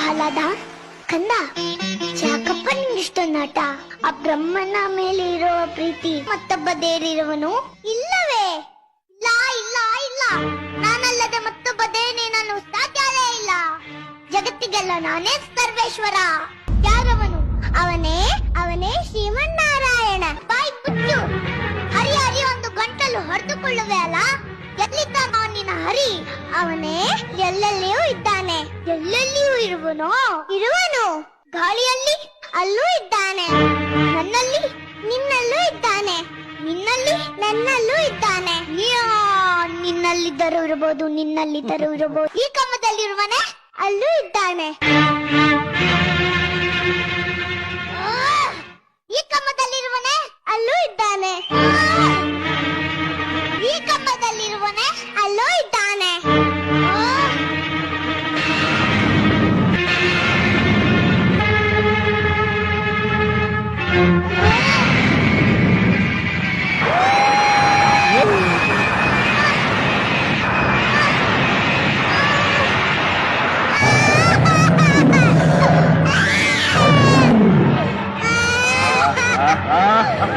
ಪ್ರಹ್ಲಾದ, ಕಂದ, ಯಾಕಪ್ಪ ನಿಂಗಿಷ್ಟೊಂದು ಆಟ? ಆ ಬ್ರಹ್ಮನ ಮೇಲೆ ಇರೋ ಪ್ರೀತಿ ಮತ್ತೊಬ್ಬ ದೇರಿರುವನು ಇಲ್ಲವೇ? ಇಲ್ಲ ಇಲ್ಲ ಇಲ್ಲ, ನಾನಲ್ಲದೆ ಮತ್ತೊಬ್ಬ ದೇವನೇ ನಾನು ಸಾಧ್ಯವೇ ಇಲ್ಲ. ಜಗತ್ತಿಗೆಲ್ಲ ನಾನೇ ಸರ್ವೇಶ್ವರ. ಯಾರವನು? ಅವನೇ ಅವನೇ ಶ್ರೀಮನ್ನಾರಾಯಣ. ಬಾಯ್ ಬುಚ್ಚು. ಹರಿ ಹರಿ ಒಂದು ಗಂಟಲು ಹೊಡೆದುಕೊಳ್ಳುವೆ ಅಲ್ಲ, ಎಲ್ಲಿದ್ದಾನ ನಿನ್ನ ಹರಿ? ಅವನೇ ಎಲ್ಲೆಲ್ಲಿಯೂ ಇದ್ದಾನೆ. ಎಲ್ಲೆಲ್ಲಿಯೂ ಇರುವನು? ಗಾಳಿಯಲ್ಲಿ ಅಲ್ಲೂ ಇದ್ದಾನೆ, ನನ್ನಲ್ಲಿ ನಿನ್ನಲ್ಲೂ ಇದ್ದಾನೆ, ನಿನ್ನಲ್ಲಿ ನನ್ನಲ್ಲೂ ಇದ್ದಾನೆ. ನಿನ್ನಲ್ಲಿದ್ದರೂ ಇರಬಹುದು, ಈ ಕಮ್ಮದಲ್ಲಿರುವನೆ ಅಲ್ಲೂ ಇದ್ದಾನೆ. ಈ ಕಮ್ಮದಲ್ಲಿರುವನೆ ಅಲ್ಲೂ ಇದ್ದಾನೆ, ಈ ಕಮ್ಮದಲ್ಲಿರುವನೆ ಅಲ್ಲೂ ಇದ್ದಾನೆ. ಅಮ್ಮ